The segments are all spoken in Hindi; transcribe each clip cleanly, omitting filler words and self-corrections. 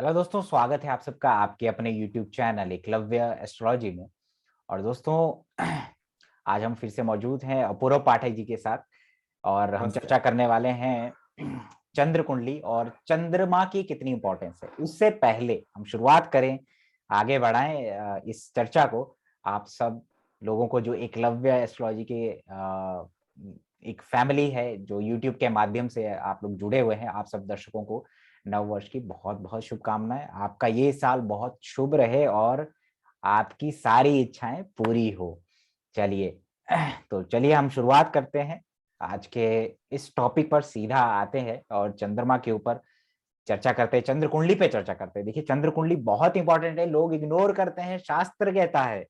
हेलो दोस्तों, स्वागत है आप सबका आपके अपने YouTube चैनल एकलव्य एस्ट्रोलॉजी में। और दोस्तों आज हम फिर से मौजूद हैं अपूर्व पाठक जी के साथ और हम नमस्ते। चर्चा करने वाले हैं चंद्र कुंडली और चंद्रमा की कितनी इंपॉर्टेंस है। उससे पहले हम शुरुआत करें, आगे बढ़ाएं इस चर्चा को। आप सब लोगों को जो एकलव्य एस्ट्रोलॉजी के एक फैमिली है जो YouTube के माध्यम से आप लोग जुड़े हुए हैं, आप सब दर्शकों को नव वर्ष की बहुत बहुत शुभकामनाएं। आपका ये साल बहुत शुभ रहे और आपकी सारी इच्छाएं पूरी हो। चलिए तो चलिए हम शुरुआत करते हैं आज के इस टॉपिक पर, सीधा आते हैं और चंद्रमा के ऊपर चर्चा करते हैं, चंद्र कुंडली पे चर्चा करते हैं। देखिए, चंद्र कुंडली बहुत इंपॉर्टेंट है, लोग इग्नोर करते हैं। शास्त्र कहता है,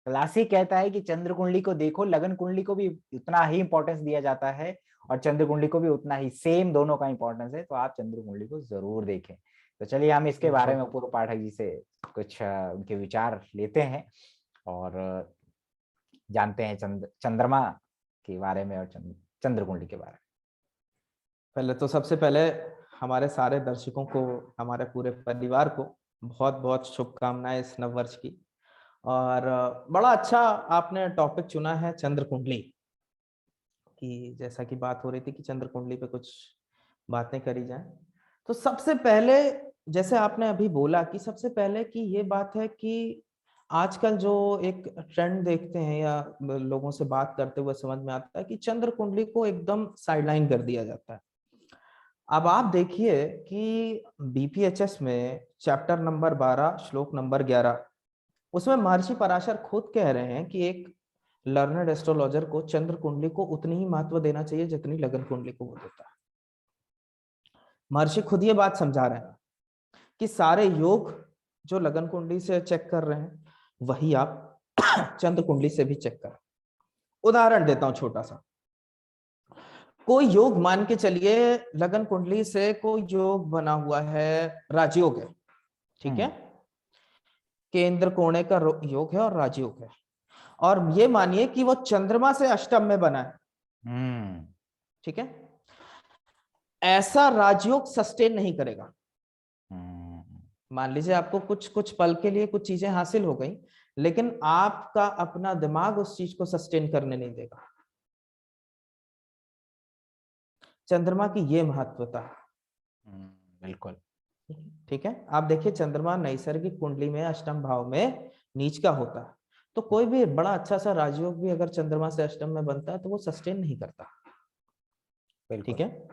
क्लासिक कहता है कि चंद्र कुंडली को देखो, लगन कुंडली को भी उतना ही इंपॉर्टेंस दिया जाता है और चंद्र कुंडली को भी उतना ही, सेम दोनों का इंपॉर्टेंस है। तो आप चंद्र कुंडली को जरूर देखें। तो चलिए हम इसके बारे में बहुत पूर्व पाठक जी से कुछ उनके विचार लेते हैं और जानते हैं चंद्रमा के बारे में और चंद्र कुंडली के बारे पहले तो सबसे पहले हमारे सारे दर्शकों को, हमारे पूरे परिवार को बहुत बहुत शुभकामनाएं इस नव वर्ष की। और बड़ा अच्छा आपने टॉपिक चुना है चंद्र कुंडली की। जैसा कि बात हो रही थी कि चंद्र कुंडली पे कुछ बातें करी जाएं, तो सबसे पहले जैसे आपने अभी बोला कि सबसे पहले कि ये बात है कि आजकल जो एक ट्रेंड देखते हैं या लोगों से बात करते हुए समझ में आता है कि चंद्र कुंडली को एकदम साइडलाइन कर दिया जाता है। अब आप देखिए कि बीपीएचएस में चैप्टर नंबर 12 श्लोक नंबर 11, उसमें महर्षि पराशर खुद कह रहे हैं कि एक लर्नड एस्ट्रोलॉजर को चंद्र कुंडली को उतनी ही महत्व देना चाहिए जितनी लगन कुंडली को वो देता है। महर्षि खुद ये बात समझा रहे हैं कि सारे योग जो लगन कुंडली से चेक कर रहे हैं वही आप चंद्र कुंडली से भी चेक कर। उदाहरण देता हूं छोटा सा। कोई योग मान के चलिए, लगन कुंडली से कोई योग बना हुआ है, राजयोग है, ठीक है, में। केंद्र कोणे का योग है और राजयोग है। और ये मानिए कि वो चंद्रमा से अष्टम में बना है, हम्म। ठीक है। ऐसा राजयोग सस्टेन नहीं करेगा। हम्म। मान लीजिए आपको कुछ कुछ पल के लिए कुछ चीजें हासिल हो गई, लेकिन आपका अपना दिमाग उस चीज को सस्टेन करने नहीं देगा। चंद्रमा की ये महत्वता है, बिल्कुल। ठीक है। आप देखिए चंद्रमा नैसर्गिक कुंडली में अष्टम भाव में नीच का होता है, तो कोई भी बड़ा अच्छा सा राजयोग भी अगर चंद्रमा से अष्टम में बनता है तो वो सस्टेन नहीं करता, ठीक बिल्कुल। है।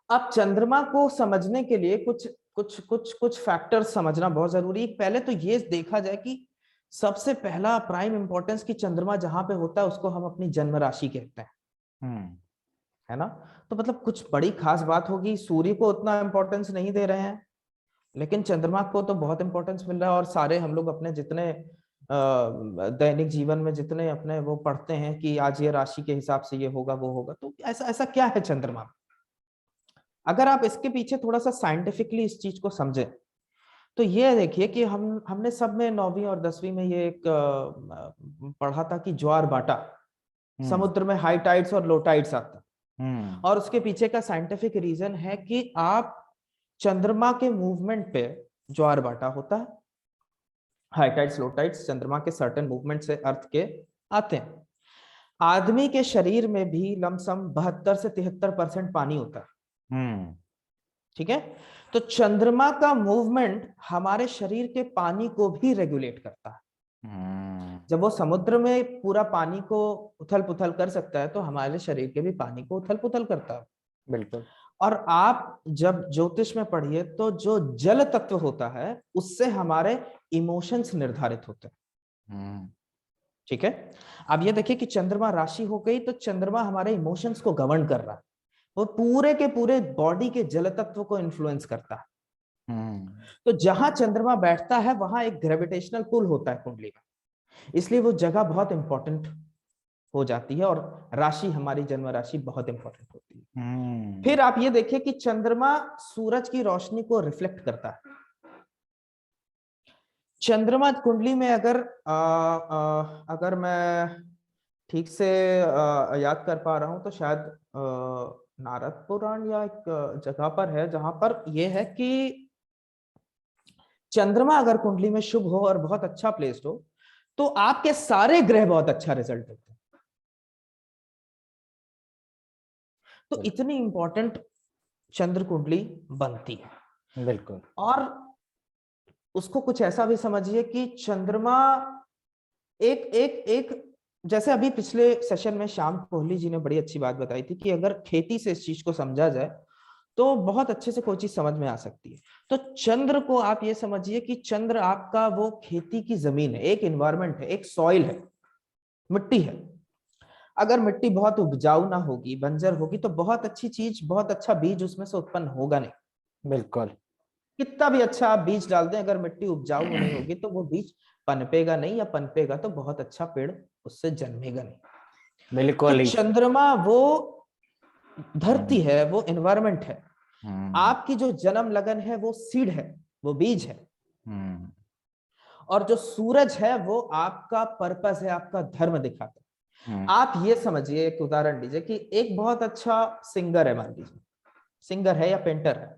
अब चंद्रमा को समझने के लिए कुछ कुछ कुछ कुछ फैक्टर्स समझना बहुत जरूरी है। पहले तो ये देखा जाए कि सबसे पहला प्राइम इंपॉर्टेंस की चंद्रमा जहां पे होता है उसको हम अपनी जन्म राशि कहते हैं, हम्म। है ना। तो मतलब कुछ बड़ी खास बात होगी, सूर्य को उतना इंपॉर्टेंस नहीं दे रहे हैं, लेकिन चंद्रमा को तो बहुत इंपॉर्टेंस मिल रहा है। और सारे हम लोग अपने जितने दैनिक जीवन में जितने अपने वो पढ़ते हैं कि आज ये राशि के हिसाब से ये होगा वो होगा, तो ऐसा ऐसा क्या है चंद्रमा। अगर आप इसके पीछे थोड़ा सा साइंटिफिकली इस चीज को समझे तो ये देखिए कि हमने सब में 9वीं और 10वीं में ये एक पढ़ा था कि ज्वार बाटा, हम्म। समुद्र में हाई टाइड्स और लो टाइड्स आता है। हम्म। और उसके पीछे का साइंटिफिक रीजन है कि आप चंद्रमा के मूवमेंट पे ज्वार बाटा होता है। हाई टाइड्स लो टाइड्स चंद्रमा के सर्टेन मूवमेंट से अर्थ के आते हैं। आदमी के शरीर में भी लमसम 72 से 73% पानी होता है, हम्म। ठीक है। तो चंद्रमा का मूवमेंट हमारे शरीर के पानी को भी रेगुलेट करता है। हम्म। जब वो समुद्र में पूरा पानी को उथल पुथल कर सकता है तो हमारे शरीर के भी पानी को उथल पुथल करता है। बिल्कुल। और आप जब ज्योतिष में पढ़िए तो जो जल तत्व होता है उससे हमारे इमोशंस निर्धारित होते हैं, हम्म। ठीक है। अब ये देखिए कि चंद्रमा राशि हो गई तो चंद्रमा हमारे इमोशंस को गवर्न कर रहा है, वो पूरे के पूरे बॉडी के जल तत्व को इन्फ्लुएंस करता है। हम्म। तो जहां चंद्रमा बैठता है वहां एक ग्रेविटेशनल पुल होता है कुंडली में, इसलिए वो जगह बहुत इंपॉर्टेंट हो जाती है और राशि हमारी जन्म राशि बहुत इंपॉर्टेंट होती है। हम्म। फिर आप ये देखिए कि चंद्रमा सूरज की रोशनी को रिफ्लेक्ट करता है। चंद्रमा कुंडली में अगर मैं ठीक से याद कर पा रहा हूं तो शायद नारद पुराण या एक जगह पर है जहां पर यह है कि चंद्रमा अगर कुंडली में शुभ हो और बहुत अच्छा प्लेस्ड हो तो आपके सारे ग्रह बहुत अच्छा रिजल्ट देते हैं। तो इतनी इंपॉर्टेंट चंद्र कुंडली बनती है। बिल्कुल। और उसको कुछ ऐसा भी समझिए कि चंद्रमा एक एक एक जैसे अभी पिछले सेशन में श्याम कोहली जी ने बड़ी अच्छी बात बताई थी कि अगर खेती से इस चीज को समझा जाए तो बहुत अच्छे से कोई चीज समझ में आ सकती है। तो चंद्र को आप ये समझिए कि चंद्र आपका वो खेती की जमीन है, एक इन्वायरमेंट है, एक सॉइल है, मिट्टी है। अगर मिट्टी बहुत उपजाऊ ना होगी, बंजर होगी, तो बहुत अच्छी चीज, बहुत अच्छा बीज उसमें से उत्पन्न होगा नहीं। बिल्कुल। कितना भी अच्छा आप बीज डाल दें, अगर मिट्टी उपजाऊ नहीं होगी तो वो बीज पनपेगा नहीं, या पनपेगा तो बहुत अच्छा पेड़ उससे जन्मेगा नहीं। तो बिल्कुल। चंद्रमा वो धरती है, वो एनवायरमेंट है। हम्म। आपकी जो जन्म लगन है वो सीड है, वो बीज है। हम्म। और जो सूरज है वो आपका पर्पस है, आपका धर्म दिखाता है। हम्म। आप ये समझिए, एक उदाहरण लीजिए कि एक बहुत अच्छा सिंगर है, मान लीजिए सिंगर है या पेंटर है,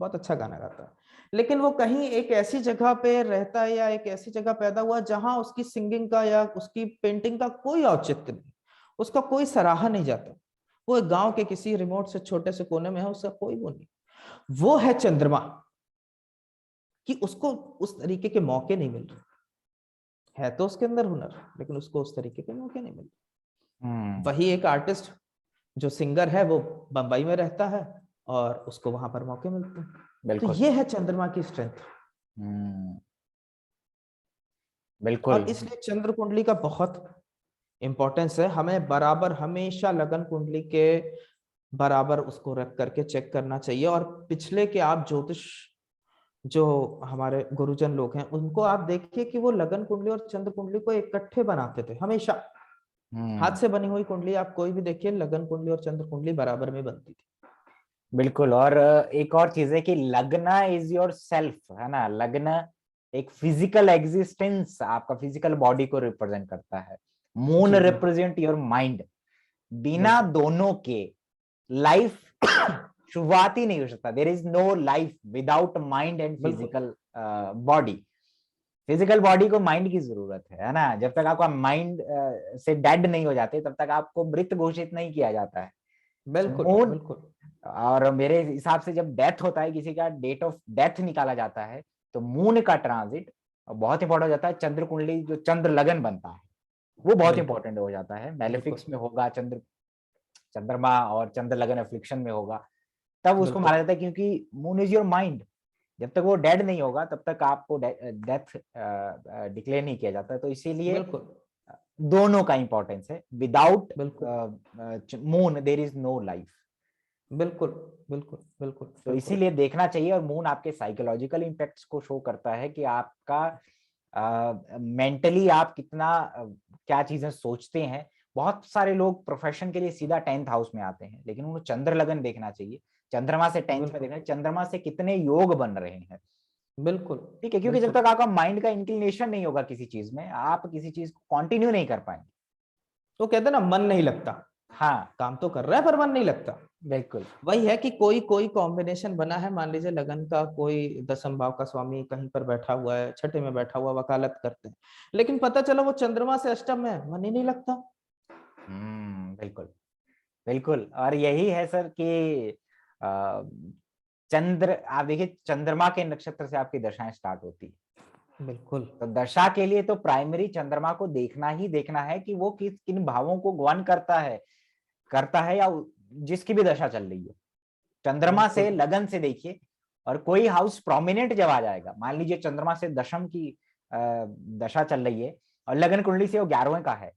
बहुत अच्छा गाना गाता है, लेकिन वो कहीं एक ऐसी जगह पे रहता है या एक ऐसी जगह पैदा हुआ जहां उसकी सिंगिंग का या उसकी पेंटिंग का कोई औचित्य नहीं, उसका कोई सराहा नहीं जाता। वो एक गांव के किसी रिमोट से छोटे से कोने में है, उसका कोई वो नहीं। वो है चंद्रमा, कि उसको उस तरीके के मौके नहीं मिल रहे। है तो उसके अंदर हुनर, लेकिन उसको उस तरीके के मौके नहीं मिल रहे। हम्म। वही एक आर्टिस्ट जो सिंगर है वो बंबई में रहता है और उसको वहां पर मौके मिलते हैं। तो बिल्कुल। ये है चंद्रमा की स्ट्रेंथ। हम्म। बिल्कुल। और इसलिए चंद्र कुंडली का बहुत इंपॉर्टेंस है। हमें बराबर हमेशा लगन कुंडली के बराबर उसको रख करके चेक करना चाहिए। और पिछले के आप ज्योतिष जो हमारे गुरुजन लोग हैं उनको आप देखिए कि वो लगन कुंडली और चंद्र कुंडली को इकट्ठे बनाते थे हमेशा। हाथ हम्म। से बनी हुई कुंडली आप कोई भी देखिए, लगन कुंडली और चंद्र कुंडली बराबर में बनती थी। बिल्कुल। और एक और चीज है कि लग्न इज योर सेल्फ, है ना। लग्न एक फिजिकल एग्जिस्टेंस, आपका फिजिकल बॉडी को रिप्रेजेंट करता है। मून जी बिल्कुल। Represent your mind. बिना बिल्कुल दोनों के लाइफ शुरुआत ही नहीं हो सकता। There is no life without mind and बिल्कुल फिजिकल बॉडी। फिजिकल बॉडी को माइंड की जरूरत है ना। जब तक आपका माइंड से डेड नहीं हो जाते तब तक आपको मृत घोषित नहीं किया जाता है। बिल्कुल मून, बिल्कुल और मेरे हिसाब से जब डेथ होता है, किसी का डेट ऑफ डेथ निकाला जाता है, तो मून का ट्रांजिट बहुत इंपॉर्टेंट हो जाता है। चंद्र कुंडली जो चंद्र लगन बनता है वो बहुत बिल्कुल इंपॉर्टेंट हो जाता है। बिल्कुल मेलेफिक्स में होगा चंद्रमा और चंद्र लगन एफ्लिक्शन में होगा, तब उसको माना बिल्कुल जाता है, क्योंकि मून इज योर माइंड। जब तक वो डेड नहीं होगा तब तक आपको डेथ डिक्लेयर नहीं किया जाता। तो इसीलिए बिल्कुल दोनों का इंपॉर्टेंस है। विदाउट बिल्कुल moon there is no life. बिल्कुल बिल्कुल बिल्कुल तो बिल्कुल इसीलिए देखना चाहिए। और मून आपके साइकोलॉजिकल इम्पैक्ट्स को शो करता है कि आपका मेंटली आप कितना क्या चीजें सोचते हैं। बहुत सारे लोग प्रोफेशन के लिए सीधा 10th हाउस में आते हैं, लेकिन उनको चंद्र लगन देखना चाहिए। चंद्रमा से 10th में बिल्कुल देखना, चंद्रमा से कितने योग बन रहे हैं। बिल्कुल ठीक है, क्योंकि जब बिल्कुल। तक आपका माइंड का इंक्लिनेशन नहीं होगा किसी चीज में, आप किसी चीज को कंटिन्यू नहीं कर पाएंगे। तो कहते हैं ना, मन नहीं लगता। हाँ। काम तो कर रहा है पर मन नहीं लगता। बिल्कुल। वही है कि कोई कोई कॉम्बिनेशन बना है, मान लीजिए लगन का कोई दसम भाव का स्वामी कहीं पर बैठा हुआ है, छठे में बैठा हुआ, वकालत करते हैं, लेकिन पता चला वो चंद्रमा से अष्टम में, मन ही नहीं लगता। बिल्कुल। बिल्कुल। और यही है सर कि अ, चंद्र, आप देखिए चंद्रमा के नक्षत्र से आपकी दशाएं स्टार्ट होती है। बिल्कुल तो दशा के लिए तो प्राइमरी चंद्रमा को देखना ही देखना है कि वो किन भावों को गवन करता है या जिसकी भी दशा चल रही है। चंद्रमा से बिल्कुल लगन से देखिए। और कोई हाउस प्रोमिनेंट जब आ जाएगा, मान लीजिए चंद्रमा से दशम की दशा चल रही है और लगन कुंडली से वो 11वें का है,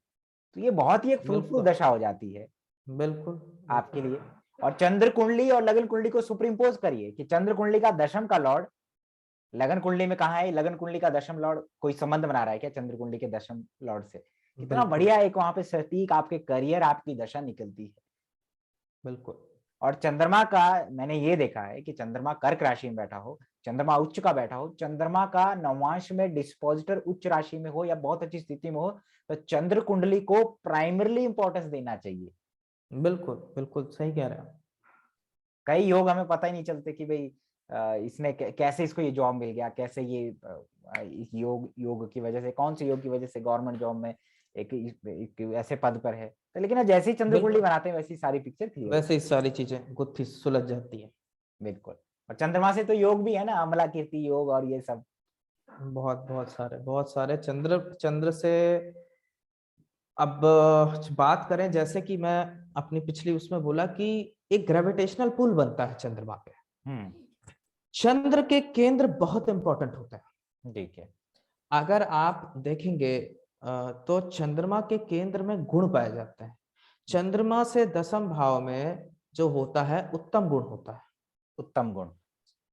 तो ये बहुत ही एक फ्रूटफुल बिल्कुल दशा हो जाती है बिल्कुल आपके बिल्कुल लिए। और चंद्र कुंडली और लगन कुंडली को सुपर इम्पोज करिए कि चंद्र कुंडली का दशम का लॉर्ड लगन कुंडली में कहाँ है, लगन कुंडली का दशम लॉर्ड कोई संबंध बना रहा है क्या चंद्र कुंडली के दशम लॉर्ड से। कितना बिल्कुल बढ़िया एक वहां पे सटीक आपके करियर, आपकी दशा निकलती है। बिल्कुल और चंद्रमा का मैंने ये देखा है कि चंद्रमा कर्क राशि में बैठा हो, चंद्रमा उच्च का बैठा हो, चंद्रमा का नवांश में डिस्पोजिटर उच्च राशि में हो या बहुत अच्छी स्थिति में हो, तो चंद्र कुंडली को प्राइमरली इंपॉर्टेंस देना चाहिए। बिल्कुल बिल्कुल सही कह रहे हैं आप। कई योग हमें पता ही नहीं चलते कि भाई इसने कैसे इसको ये जॉब मिल गया, कैसे ये इस योग की वजह से, कौन से योग की वजह से गवर्नमेंट जॉब में एक ऐसे पद पर है। तो लेकिन जैसे ही चंद्र कुंडली बनाते हैं वैसी सारी पिक्चर क्लियर, वैसे ही सारी चीजें गुत्थी सुलझ जाती है। बिल्कुल। और चंद्रमा से तो योग भी है ना, अमला कीर्ति योग और ये सब। बहुत सारे चंद्र से। अब बात करें, जैसे कि मैं अपनी पिछली उसमें बोला कि एक ग्रेविटेशनल पुल बनता है चंद्रमा पे। चंद्र के केंद्र बहुत इंपॉर्टेंट होते हैं। ठीक है। अगर आप देखेंगे तो चंद्रमा के केंद्र में गुण पाए जाते हैं। चंद्रमा से 10वें भाव में जो होता है उत्तम गुण होता है। उत्तम गुण,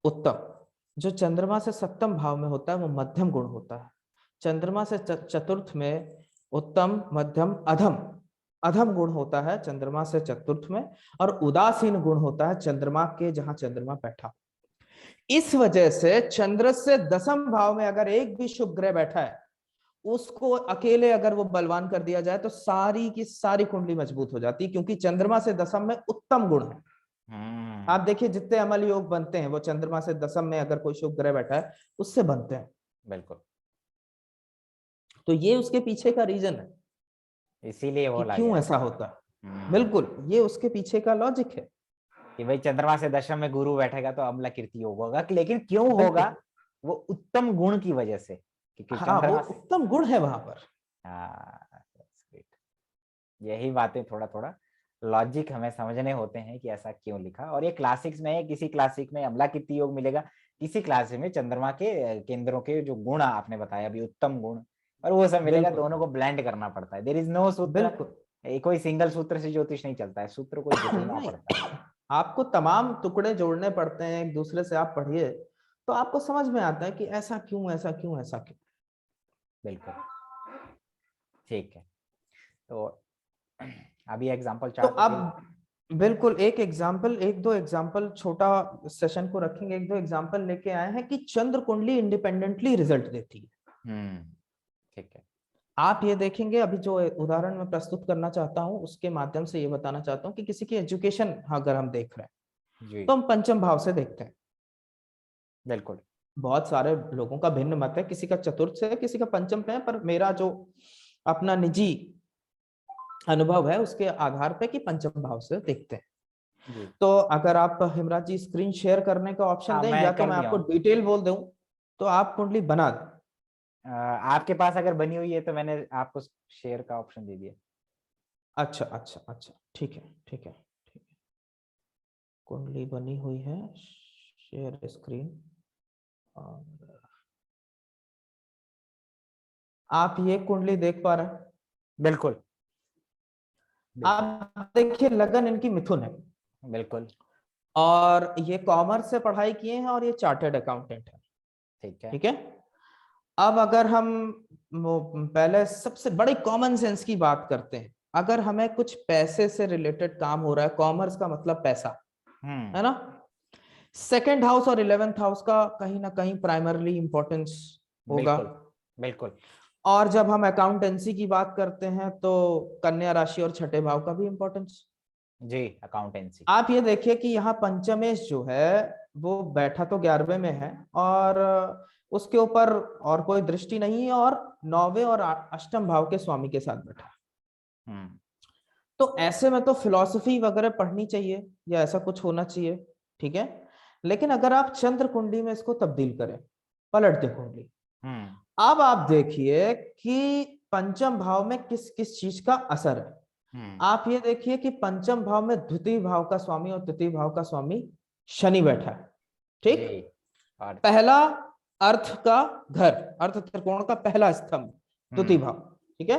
उत्तम। जो चंद्रमा से 7वें भाव में होता है वो मध्यम गुण होता है। चंद्रमा से चतुर्थ में उत्तम, मध्यम, अधम, अधम गुण होता है चंद्रमा से चतुर्थ में। और उदासीन गुण होता है चंद्रमा के जहां चंद्रमा बैठा। इस वजह से चंद्र से 10वें भाव में अगर एक भी शुभ ग्रह बैठा है, उसको अकेले अगर वो बलवान कर दिया जाए तो सारी की सारी कुंडली मजबूत हो जाती है, क्योंकि चंद्रमा से 10वें में उत्तम गुण है। आप देखिए जितने अमल योग बनते हैं वो चंद्रमा से 10वें में अगर कोई शुभ ग्रह बैठा है उससे बनते हैं। बिल्कुल। तो ये उसके पीछे का रीजन है, इसीलिए वो क्यों ऐसा होता है। बिल्कुल, ये उसके पीछे का लॉजिक है कि भाई चंद्रमा से 10वें में गुरु बैठेगा तो अम्ला कीर्ति योग होगा। लेकिन क्यों होगा? वो उत्तम गुण की वजह से, क्योंकि हाँ, वो उत्तम गुण है वहां पर। यही बातें थोड़ा थोड़ा लॉजिक हमें समझने होते हैं कि ऐसा क्यों लिखा। और ये क्लासिक्स में है, किसी क्लासिक में अम्ला कीर्ति योग मिलेगा, किसी क्लासिक में चंद्रमा के केंद्रों के जो गुण आपने बताया अभी, उत्तम गुण, और वो सब मिलेगा। दोनों को ब्लेंड करना पड़ता है। देयर इज नो सूत्र, कोई सिंगल सूत्र से ज्योतिष नहीं चलता है, सूत्र को जोड़ना पड़ता है। आपको तमाम टुकड़े जोड़ने पड़ते हैं एक दूसरे से। आप पढ़िए तो आपको समझ में आता है कि ऐसा क्यों, ऐसा क्यों, ऐसा क्यों। बिल्कुल ठीक है। तो अभी एग्जांपल तो अब बिल्कुल एक दो एग्जांपल छोटा सेशन को रखेंगे। एक दो एग्जांपल लेके आए हैं कि चंद्र कुंडली इंडिपेंडेंटली रिजल्ट देती है। ठीक है। आप ये देखेंगे, अभी जो उदाहरण मैं प्रस्तुत करना चाहता हूं उसके माध्यम से ये बताना चाहता हूं कि किसी की एजुकेशन अगर हम देख रहे हैं तो हम पंचम भाव से देखते हैं। बिल्कुल। बहुत सारे लोगों का भिन्न मत है, किसी का चतुर्थ से है, किसी का पंचम पे है, पर मेरा जो अपना निजी अनुभव है उसके आधार पे कि पंचम भाव से देखते हैं। तो अगर आप हिमराज जी स्क्रीन शेयर करने का ऑप्शन दें, या तो मैं आपको डिटेल बोल दूं तो आप कुंडली बना दें। आपके पास अगर बनी हुई है तो मैंने आपको शेयर का ऑप्शन दे दिया। अच्छा अच्छा अच्छा, ठीक है ठीक है ठीक है। कुंडली बनी हुई है, शेयर स्क्रीन। और आप ये कुंडली देख पा रहे हैं? बिल्कुल। आप देखिए लगन इनकी मिथुन है। बिल्कुल। और ये कॉमर्स से पढ़ाई किए हैं और ये चार्टर्ड अकाउंटेंट है। ठीक है। ठीक है। अब अगर हम पहले सबसे बड़ी कॉमन सेंस की बात करते हैं, अगर हमें कुछ पैसे से रिलेटेड काम हो रहा है, कॉमर्स का मतलब पैसा है ना, सेकंड हाउस और 11th हाउस का कहीं ना कहीं प्राइमरली इंपॉर्टेंस होगा। बिल्कुल। और जब हम अकाउंटेंसी की बात करते हैं तो कन्या राशि और छठे भाव का भी इंपॉर्टेंस जी, अकाउंटेंसी। आप ये देखिए कि यहाँ पंचमेश जो है वो बैठा तो 11वें में है और उसके ऊपर और कोई दृष्टि नहीं है, और 9वें और 8वें भाव के स्वामी के साथ बैठा। तो ऐसे में तो फिलॉसफी वगैरह पढ़नी चाहिए या ऐसा कुछ होना चाहिए, ठीक है। लेकिन अगर आप चंद्र कुंडली में इसको तब्दील करें, पलट दे कुंडली, अब आप देखिए कि पंचम भाव में किस किस चीज का असर है। आप ये देखिए कि पंचम भाव में द्वितीय भाव का स्वामी और तृतीय भाव का स्वामी शनि बैठा है। ठीक, पहला अर्थ का घर, अर्थ त्रिकोण का पहला स्तंभ द्वितीय भाव, ठीक है।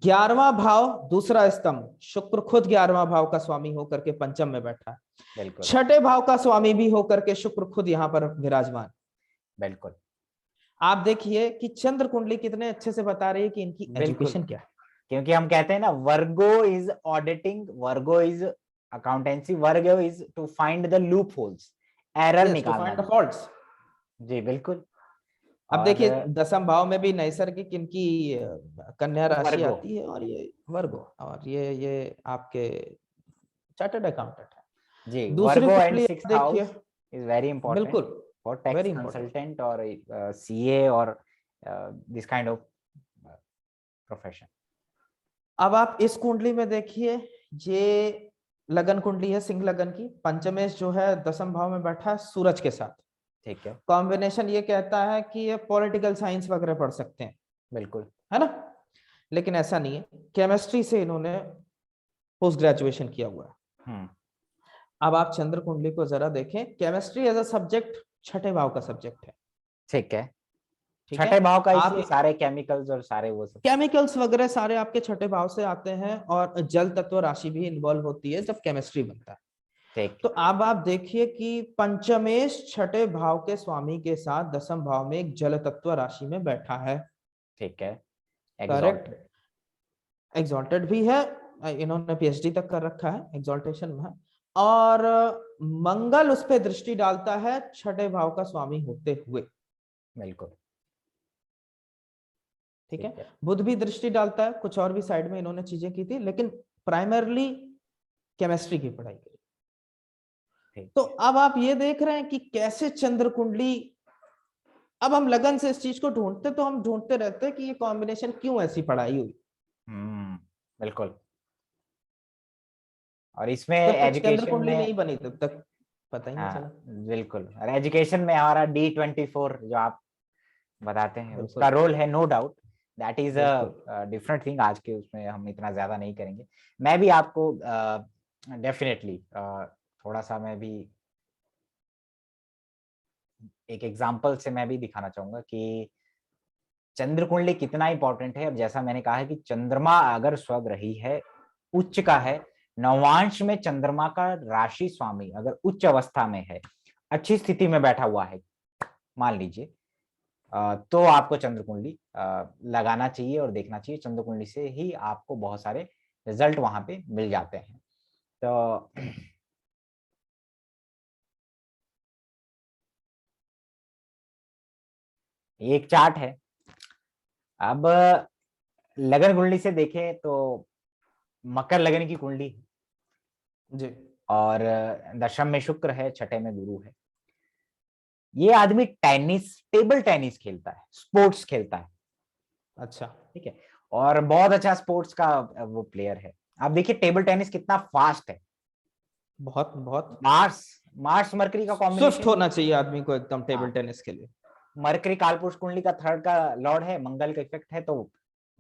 11वां भाव दूसरा स्तंभ, शुक्र खुद 11वां भाव का स्वामी होकर के पंचम में बैठा है। छठे भाव का स्वामी भी होकर के शुक्र खुद यहां पर विराजमान। बिल्कुल। आप देखिए कि चंद्र कुंडली कितने अच्छे से बता रही है कि इनकी एजुकेशन क्या है। क्योंकि हम कहते हैं ना, Virgo is auditing, Virgo is accountancy, Virgo is to find the loopholes, error निकालना। जी बिल्कुल। अब देखिए 10वें भाव में भी नैसर्गिक इनकी कन्या राशि आती है और ये वर्गो, और ये आपके चार्टर्ड अकाउंटेंट है। जी, दूसरी वर्गो कुंडली देखिए, is very important बिल्कुल, for tax very important. consultant or CA or this kind of profession. अब आप इस कुंडली में देखिए, ये लगन कुंडली है सिंह लगन की, पंचमेश जो है 10वें भाव में बैठा है सूरज के साथ। ठीक है, कॉम्बिनेशन ये कहता है कि ये पॉलिटिकल साइंस वगैरह पढ़ सकते हैं, बिल्कुल, है ना, लेकिन ऐसा नहीं है, केमिस्ट्री से इन्होंने पोस्ट ग्रेजुएशन किया हुआ है। अब आप चंद्र कुंडली को जरा देखें, केमिस्ट्री एज अ सब्जेक्ट छठे भाव का सब्जेक्ट है। ठीक है, ठीक छठे है, भाव का, आप इसलिए सारे केमिकल्स और सारे वो सब केमिकल्स वगैरह सारे आपके छठे भाव से आते हैं, और जल तत्व राशि भी इन्वॉल्व होती है जब केमिस्ट्री बनता है। ठीक, तो अब आप देखिए कि पंचमेश छठे भाव के स्वामी के साथ 10वें भाव में एक जल तत्व राशि में बैठा है। ठीक है, करेक्ट, एग्जॉल्टेड भी है, इन्होंने PhD तक कर रखा है, एग्जॉल्टेशन में है, और मंगल उस पर दृष्टि डालता है छठे भाव का स्वामी होते हुए। बिल्कुल, ठीक है, बुध भी दृष्टि डालता है, कुछ और भी साइड में इन्होंने चीजें की थी, लेकिन प्राइमरली केमिस्ट्री की पढ़ाई की। तो अब आप ये देख रहे हैं कि कैसे चंद्र कुंडली, अब हम लगन से इस चीज को ढूंढते, तो हम ढूंढते रहते हैं कि ये कॉम्बिनेशन क्यों ऐसी पढ़ाई हुई। बिल्कुल, और इसमें जब तक चंद्र एजुकेशन कुंडली में नहीं बनी तब तक पता ही नहीं चला। बिल्कुल, और एजुकेशन में हमारा D24 जो आप बताते हैं, उसका रोल है, no doubt, that is a different thing. आज के उसमें हम इतना ज्यादा नहीं करेंगे। मैं भी आपको डेफिनेटली थोड़ा सा मैं भी एक एग्जांपल से मैं भी दिखाना चाहूंगा कि चंद्र कुंडली कितना इंपॉर्टेंट है। अब जैसा मैंने कहा है कि चंद्रमा अगर स्वग्रही है, उच्च का है, नवांश में चंद्रमा का राशि स्वामी अगर उच्च अवस्था में है, अच्छी स्थिति में बैठा हुआ है, मान लीजिए, तो आपको चंद्र कुंडली लगाना चाहिए और देखना चाहिए। चंद्र कुंडली से ही आपको बहुत सारे रिजल्ट वहां पे मिल जाते हैं। तो एक चार्ट है। अब लगन कुंडली से देखें तो मकर लगन की कुंडली है जी, और दशम में शुक्र है, छठे में गुरु है। ये आदमी टेनिस, टेबल टेनिस खेलता है, स्पोर्ट्स खेलता है। अच्छा, ठीक है, और बहुत अच्छा स्पोर्ट्स का वो प्लेयर है। आप देखिए टेबल टेनिस कितना फास्ट है, बहुत बहुत मार्स मार्स मरकरी का स्विफ्ट कॉम्बिनेशन। होना चाहिए आदमी को एकदम टेबल टेनिस के लिए। मरकरी कालपुरुष कुंडली का थर्ड का लॉर्ड है, मंगल का इफेक्ट है, तो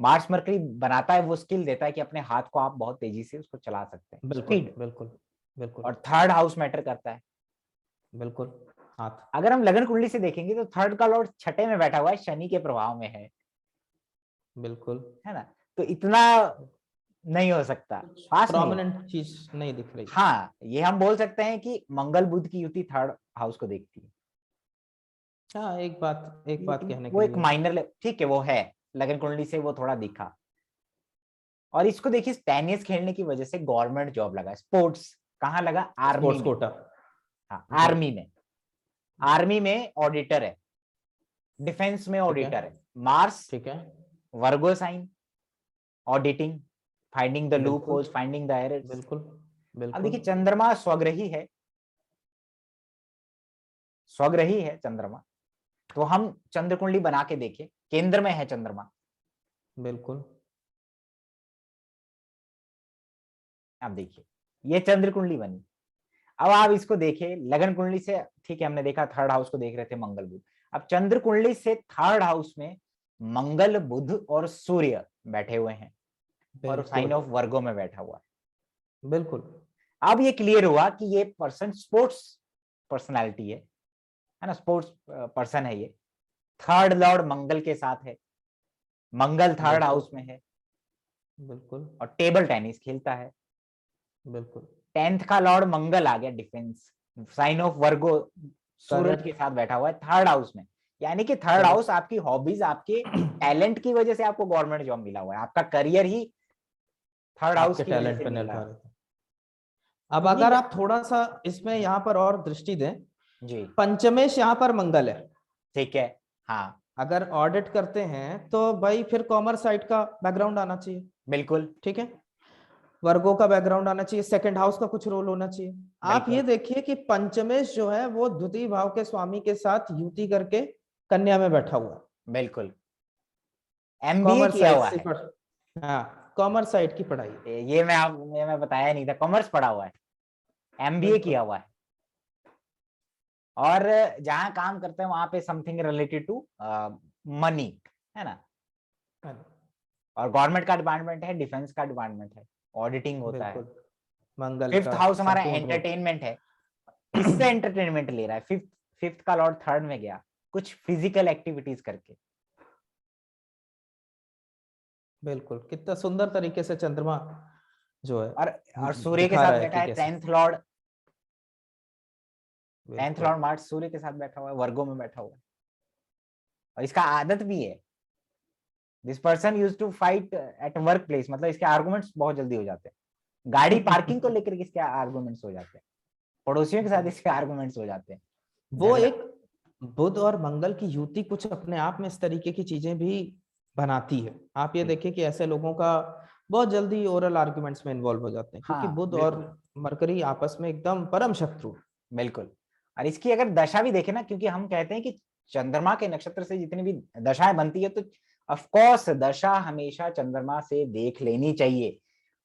मार्स मरकरी बनाता है, वो स्किल देता है कि अपने हाथ को आप बहुत तेजी से उसको चला सकते हैं, बिल्कुल स्पीड। बिल्कुल बिल्कुल, और थर्ड हाउस मैटर करता है। बिल्कुल, हाथ, अगर हम लगन कुंडली से देखेंगे तो थर्ड का लॉर्ड छठे में बैठा हुआ है, शनि के प्रभाव में बिल्कुल, है ना, तो इतना नहीं हो सकता, खास नहीं। प्रोमिनेंट चीज नहीं दिख रही। हाँ, ये हम बोल सकते हैं कि मंगल बुध की युति थर्ड हाउस को देखती है। हाँ, एक बात कहने वो के एक लिए, माइनर, ठीक है, वो है लगन कुंडली से वो थोड़ा दिखा। और इसको देखिए, टेनिस खेलने की वजह से गवर्नमेंट जॉब लगा, स्पोर्ट्स कहाँ लगा, आर्मी स्पोर्ट्स में। कोटा, हाँ, आर्मी में ऑडिटर है, डिफेंस में ऑडिटर है। मार्स, ठीक है, Virgo sign, auditing, finding the loop बिल्कुल होल्स, फाइंडिंग द एरर्स। बिल्कुल अब बिल्कुल, देखिए चंद्रमा स्वग्रही है, स्वग्रही है चंद्रमा, तो हम चंद्र कुंडली बना के देखें, केंद्र में है चंद्रमा, बिल्कुल, आप देखिए ये चंद्र कुंडली बनी। अब आप इसको देखिए लगन कुंडली से, ठीक है, हमने देखा थर्ड हाउस को देख रहे थे, मंगल बुध। अब चंद्र कुंडली से थर्ड हाउस में मंगल बुध और सूर्य बैठे हुए हैं, और साइन ऑफ वर्गो में बैठा हुआ है। बिल्कुल, अब ये क्लियर हुआ कि ये पर्सन स्पोर्ट्स पर्सनालिटी है ना, स्पोर्ट्स पर्सन है ये। थर्ड लॉर्ड मंगल के साथ है, मंगल थर्ड हाउस में है, बिल्कुल, और टेबल टेनिस खेलता है। बिल्कुल, 10th का लॉर्ड मंगल आ गया, डिफेंस, साइन ऑफ वर्गो, सूरज के साथ बैठा हुआ है थर्ड हाउस में। यानी कि थर्ड हाउस आपकी हॉबीज, आपके टैलेंट की वजह से आपको गवर्नमेंट जॉब मिला हुआ है, आपका करियर ही थर्ड हाउस की वजह टैलेंट से पे मिल निर्भर रहा है। है। अब अगर आप थोड़ा सा इसमें यहाँ पर और दृष्टि दें, जी, पंचमेश यहाँ पर मंगल है, ठीक है, हाँ, अगर ऑडिट करते हैं तो भाई फिर कॉमर्स साइड का बैकग्राउंड आना चाहिए, बिल्कुल, ठीक है। वर्गों का बैकग्राउंड आना चाहिए, सेकंड हाउस का कुछ रोल होना चाहिए। आप बिल्कुल ये देखिए कि पंचमेश जो है वो द्वितीय भाव के स्वामी के साथ युति करके कन्या में बैठा हुआ है। बिल्कुल। एमबीए कॉमर्स किया साइड हुआ से है। पढ़, हाँ कॉमर्स साइड की पढ़ाई। मैं बताया नहीं था, कॉमर्स पढ़ा हुआ है, एमबीए बिल्कुल किया हुआ है, और जहां काम करते हैं वहां पे समथिंग रिलेटेड टू मनी, है ना। और गवर्नमेंट का डिपार्टमेंट है, डिफेंस का डिपार्टमेंट है, ऑडिटिंग होता है। बिल्कुल मंगल फिफ्थ का हाउस हमारा संपूर्ण रोल। एंटरटेनमेंट है, किससे एंटरटेनमेंट ले रहा है? फिफ्थ फिफ्थ का लॉर्ड थर्ड में गया, कुछ फिजिकल एक्टिविटीज करके। बिल्कुल कितना सुंदर तरीके से चंद्रमा जो है और सूर्य के दिखा साथ रहा है बैठा कि है कैसे। टेंथ बिल्कुल लॉर्ड मार्स सूर्य के साथ बैठा हुआ है, वर्गो में बैठा हुआ है। और इसका आदत भी है, this person use to fight at work place, मतलब इसके आर्गुमेंट्स बहुत जल्दी हो जाते हैं। गाड़ी पार्किंग को लेकर के इसके आर्गुमेंट्स हो जाते हैं, पड़ोसियों के साथ इसके आर्गुमेंट्स हो जाते हैं, वो झगड़ा। एक बुध और मंगल की युति कुछ अपने आप में इस तरीके की चीजें भी बनाती है। आप ये देखिए कि ऐसे लोगों का बहुत जल्दी ओरल आर्ग्यूमेंट्स में इन्वॉल्व हो जाते हैं, क्योंकि हाँ बुध और बिल्कुल मरकरी आपस में एकदम परम शत्रु। बिल्कुल। और इसकी अगर दशा भी देखे ना, क्योंकि हम कहते हैं कि चंद्रमा के नक्षत्र से जितनी भी दशाएं बनती है, तो ऑफ कोर्स दशा हमेशा चंद्रमा से देख लेनी चाहिए।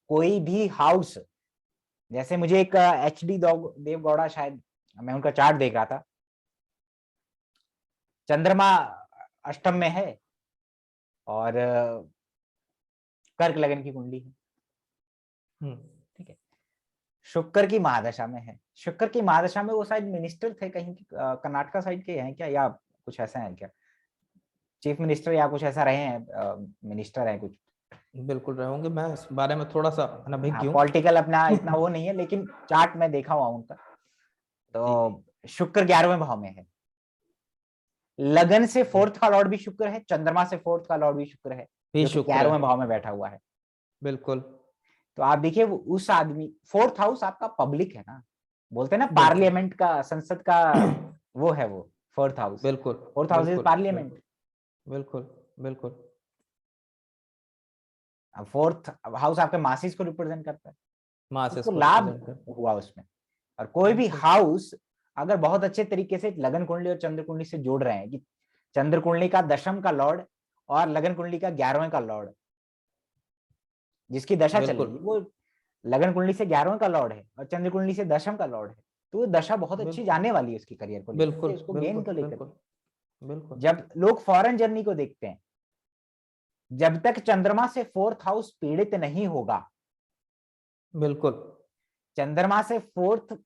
कोई भी हाउस, जैसे मुझे एक HD देव गौड़ा, शायद मैं उनका चार्ट देख रहा था, चंद्रमा अष्टम में है और कर्क लगन की कुंडली है, ठीक है। शुक्र की महादशा में है, शुक्र की महादशा में वो शायद मिनिस्टर थे कहीं, कर्नाटका साइड के हैं क्या, या कुछ ऐसा है क्या, चीफ मिनिस्टर या कुछ ऐसा रहे हैं, मिनिस्टर है कुछ। बिल्कुल रहे होंगे, मैं इस बारे में थोड़ा सा अनभिज्ञ हूँ। पॉलिटिकल अपना इतना वो नहीं है, लेकिन चार्ट में देखा हुआ उनका। जी जी तो शुक्र 11वें भाव में है, लगन से फोर्थ का लॉर्ड भी शुक्र है, चंद्रमा से फोर्थ का लॉर्ड भी शुक्र है, भी जो कि शुक्र 11वें है। भाव में बैठा हुआ है। बिल्कुल तो आप देखिए उस आदमी, फोर्थ हाउस आपका पब्लिक है ना, बोलते हैं ना बिल्कुल पार्लियामेंट का, संसद का, वो है वो फोर्थ हाउस। बिल्कुल फोर्थ हाउस इज बिल्कुल पार्लियामेंट। बिल्कुल बिल्कुल बिल्कुल फोर्थ हाउस आपके मासिस को रिप्रेजेंट करता है, मासेस उसको को लाभ रिप्रेजेंट कर। हुआ उसमें। और कोई भी बिल्कुल हाउस अगर बहुत अच्छे तरीके से लगन कुंडली और चंद्र कुंडली से जोड़ रहे हैं, कि चंद्र कुंडली का दशम का लॉर्ड और लगन कुंडली का 11वें का लॉर्ड, जिसकी दशा चल बिल्कुल रही है, वो लगन कुंडली से 11वें का लॉर्ड है और चंद्र कुंडली से दशम का लॉर्ड है, तो वो दशा बहुत अच्छी बिल्कुल जाने वाली है उसकी करियर को लेकर बिल्कुल के, उसको गेन बिल्कुल को लेकर बिल्कुल के। बिल्कुल जब लोग फॉरेन जर्नी को देखते हैं, जब तक चंद्रमा से फोर्थ हाउस पीड़ित नहीं होगा, बिल्कुल चंद्रमा से फोर्थ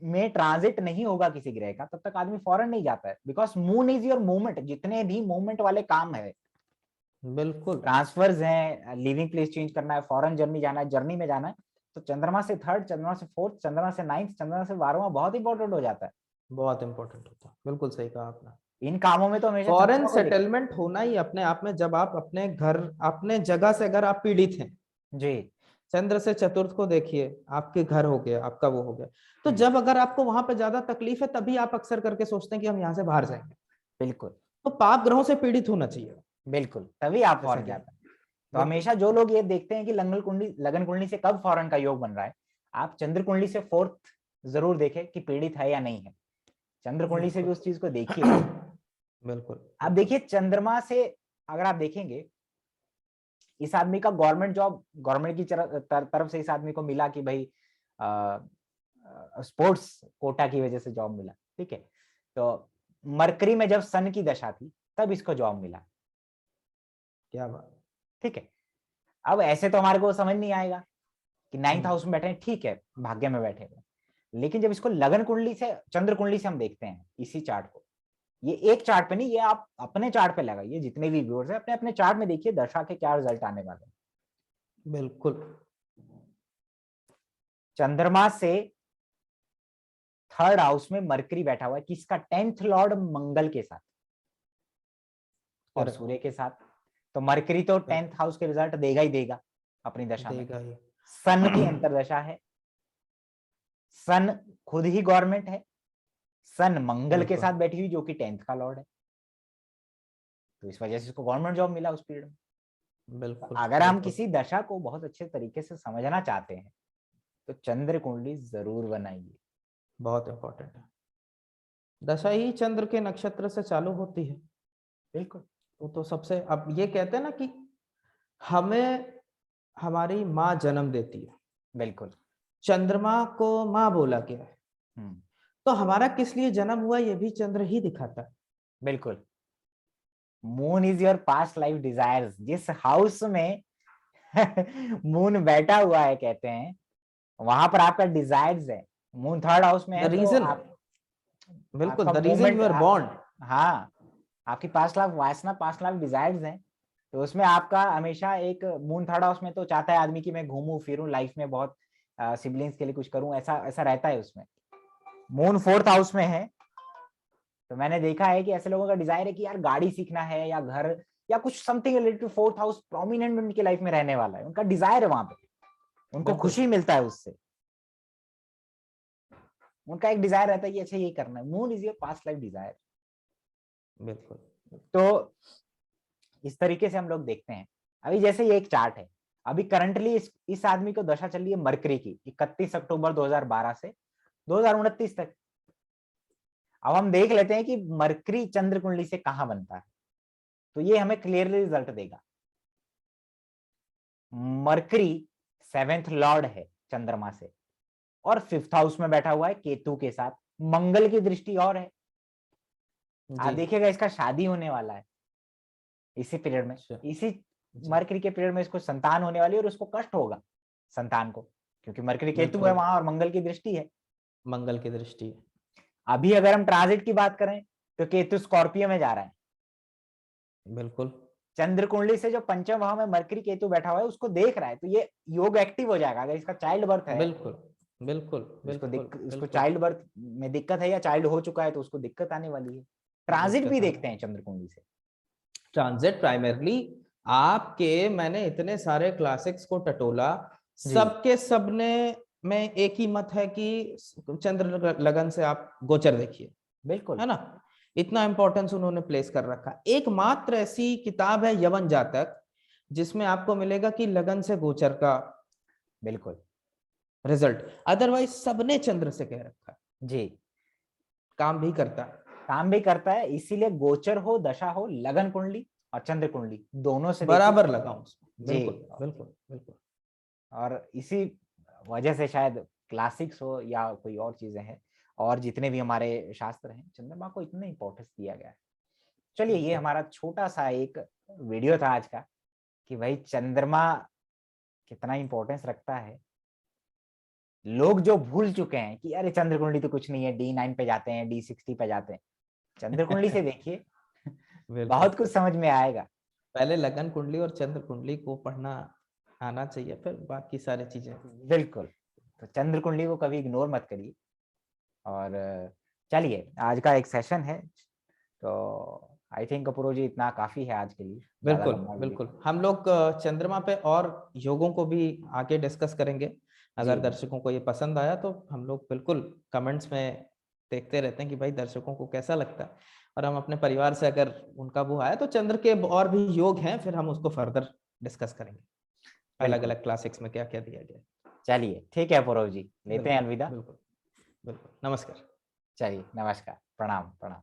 में ट्रांजिट नहीं होगा किसी ग्रह का, तब तक आदमी फॉरेन नहीं जाता है। Because moon is your movement, जितने भी मूवमेंट वाले काम है, बिल्कुल ट्रांसफर्स हैं, लिविंग प्लेस चेंज करना है, फॉरेन जर्नी जाना है, जर्नी में जाना है, तो चंद्रमा से थर्ड, चंद्रमा से फोर्थ, चंद्रमा से नाइन्थ, चंद्रमा से 12वां बहुत इंपॉर्टेंट हो जाता है। बहुत इंपॉर्टेंट होता है। बिल्कुल सही कहा आपने। इन कामों में तो हमेशा फॉरेन चंद्रमा को लेकर। सेटलमेंट होना ही अपने आप में, जब आप अपने घर अपने जगह से अगर आप पीड़ित हैं, जी। चंद्र से चतुर्थ को देखिए, आपके घर हो गया, आपका वो हो गया, तो हम्म, जब अगर आपको वहां पे ज्यादा तकलीफ है, तभी आप अक्सर करके सोचते हैं कि हम यहाँ से बाहर जाएंगे। बिल्कुल तो पाप ग्रहों से पीड़ित होना चाहिए, बिल्कुल, तभी आप जैसा फॉरेन कि जाते हैं। तो बिल्कुल हमेशा जो लोग ये देखते हैं कि लगन कुंडली से कब फॉरेन का योग बन रहा है, आप चंद्र कुंडली से फोर्थ जरूर देखें कि पीड़ित है या नहीं है, चंद्र कुंडली से भी बिल्कुल उस चीज को देखिए। बिल्कुल आप बिल्कुल देखिए चंद्रमा से, अगर आप देखेंगे इस आदमी का गवर्नमेंट जॉब, गवर्नमेंट की तरफ से इस आदमी को मिला कि भाई स्पोर्ट्स कोटा की वजह से जॉब मिला, ठीक है। तो मरकरी में जब सन की दशा थी, तब इसको जॉब मिला, क्या बात। ठीक है। अब ऐसे तो हमारे को समझ नहीं आएगा कि 9th हाउस में बैठे हैं, ठीक है, भाग्य में बैठे हुए, लेकिन जब इसको लगन कुंडली से, चंद्र कुंडली से हम देखते हैं इसी चार्ट को, ये एक चार्ट पे नहीं, ये आप अपने चार्ट पे लगाइए, जितने भी व्यूअर्स हैं अपने अपने चार्ट में देखिए दशा के क्या रिजल्ट आने वाले हैं। बिल्कुल चंद्रमा से थर्ड हाउस में मरकरी बैठा हुआ है, किसका? 10th लॉर्ड मंगल के साथ और करेक्ट सूर्य के साथ। तो मरकरी तो 10th हाउस के रिजल्ट देगा ही देगा अपनी दशा में। देगा ही। सन की अंतरदशा है, सन खुद ही गवर्नमेंट है, सन मंगल के बिल्कुल साथ बैठी हुई जो कि 10th का लॉर्ड है, तो इस वजह से इसको गवर्नमेंट जॉब मिला उस पीरियड में। बिल्कुल अगर हम बिल्कुल। किसी दशा को बहुत अच्छे तरीके से समझना चाहते हैं तो चंद्र कुंडली जरूर बनाइए। बहुत इंपॉर्टेंट है। दशा ही चंद्र के नक्षत्र से चालू होती है। बिल्कुल तो सबसे, अब ये कहते हैं ना कि हमें हमारी माँ जन्म देती है, बिल्कुल। चंद्रमा को माँ बोला गया है, हम्म, तो हमारा किस लिए जन्म हुआ ये भी चंद्र ही दिखाता है। बिल्कुल। Moon is your past life desires. जिस हाउस में मून बैठा हुआ है कहते हैं वहां पर आपका डिजायर्स है। मून थर्ड हाउस में द है तो रीजन, आप बिल्कुल आपका the reason moment, you are born. हाँ, आपकी 5 लाख वासना, 5 लाख डिजायर्स हैं। तो उसमें आपका हमेशा एक मून थर्ड हाउस में तो चाहता है आदमी कि मैं घूमूं फिरूं लाइफ में, बहुत सिबलिंग्स के लिए कुछ करूं, ऐसा ऐसा रहता है उसमें। मून फोर्थ हाउस में है तो मैंने देखा है कि ऐसे लोगों का डिजायर है कि यार गाड़ी सीखना है या घर या कुछ something related to fourth house prominent उनकी लाइफ में रहने वाला है, उनका डिजायर है वहां पे, उनको बिल्कुल खुशी मिलता है उससे, उनका एक डिजायर रहता है कि अच्छा ये करना है। Moon is your past life desire. बिल्कुल। तो इस तरीके से हम लोग देखते हैं। अभी जैसे ये एक चार्ट है, अभी करंटली इस आदमी को दशा चल रही है मरकरी की 31 अक्टूबर 2012 से 2029 तक। अब हम देख लेते हैं कि मरकरी चंद्र कुंडली से कहां बनता है, तो ये हमें क्लियरली रिजल्ट देगा। मरकरी 7th लॉर्ड है चंद्रमा से और 5th हाउस में बैठा हुआ है केतु के साथ, मंगल की दृष्टि और है। आप जी। देखिएगा इसका शादी होने वाला है इसी पीरियड में, अच्छा। इसी जी। मरकरी के पीरियड में इसको संतान होने वाली है और उसको कष्ट होगा संतान को, क्योंकि मरकरी केतु है बिल्कुल, वहां और मंगल की दृष्टि है। मंगल की दृष्टि। अभी अगर हम ट्रांजिट की बात करें तो केतु स्कॉर्पियो में जा रहा है। बिल्कुल चंद्र कुंडली से जो पंचम भाव में मरकरी केतु बैठा हुआ है उसको देख रहा है, तो ये योग एक्टिव हो जाएगा। अगर इसका चाइल्ड बर्थ है, बिल्कुल बिल्कुल बिल्कुल उसको बिल्कुल। चाइल्ड बर्थ में दिक्कत है या चाइल्ड हो चुका है तो उसको दिक्कत आने वाली है। ट्रांजिट दिक्कत भी आने देखते हैं वाली। चंद्र कुंडली से। ट्रांजिट प्राइमरली आपके, मैंने इतने सारे क्लासिक्स को टटोला, जी सबके सबने में एक ही मत है कि चंद्र लगन से आप गोचर देखिए, बिल्कुल है ना। इतना इंपॉर्टेंस उन्होंने प्लेस कर रखा। एकमात्र ऐसी किताब है यवन जातक जिसमें आपको मिलेगा कि लगन से गोचर का बिल्कुल। रिजल्ट, अदरवाइज सबने चंद्र से कह रखा है। जी, काम भी करता है। काम भी करता है, इसीलिए गोचर हो दशा हो, लगन कुंडली और चंद्र कुंडली दोनों से देखिए। बराबर लगाऊं उसमें, जी, बिल्कुल बिल्कुल बिल्कुल। और इसी वजह से शायद क्लासिक्स हो या कोई और चीजें हैं और जितने भी हमारे शास्त्र हैं चंद्रमा को इतना इंपॉर्टेंस दिया गया है। चलिए, ये हमारा छोटा सा एक वीडियो था आज का कि भाई चंद्रमा कितना इंपॉर्टेंस रखता है। लोग जो भूल चुके हैं कि अरे चंद्र कुंडली तो कुछ नहीं है, D9 पे जाते हैं, D60 पे जाते हैं, चंद्र कुंडली से देखिए बिल्कुल। बहुत कुछ समझ में आएगा। पहले लगन कुंडली और चंद्र कुंडली को पढ़ना आना चाहिए, फिर बाकी सारी चीजें। बिल्कुल। तो चंद्र कुंडली को कभी इग्नोर मत करिए। और चलिए, आज का एक सेशन है तो आई थिंक कपूरो जी इतना काफी है आज के लिए, ज्यादा बिल्कुल लंबा वीडियो। बिल्कुल। हम लोग चंद्रमा पे और योगों को भी आगे डिस्कस करेंगे। जी अगर दर्शकों को ये पसंद आया तो हम लोग बिल्कुल कमेंट्स में देखते रहते हैं कि भाई दर्शकों को कैसा लगता है, और हम अपने परिवार से अगर उनका वो आया तो चंद्र के और भी योग हैं, फिर हम उसको फर्दर डिस्कस करेंगे, अलग बिल्कुल। अलग क्लासिक्स में क्या क्या दिया गया है। चलिए ठीक है पूरव जी, लेते हैं बिल्कुल अलविदा। बिल्कुल बिल्कुल। नमस्कार। चलिए, नमस्कार, प्रणाम प्रणाम।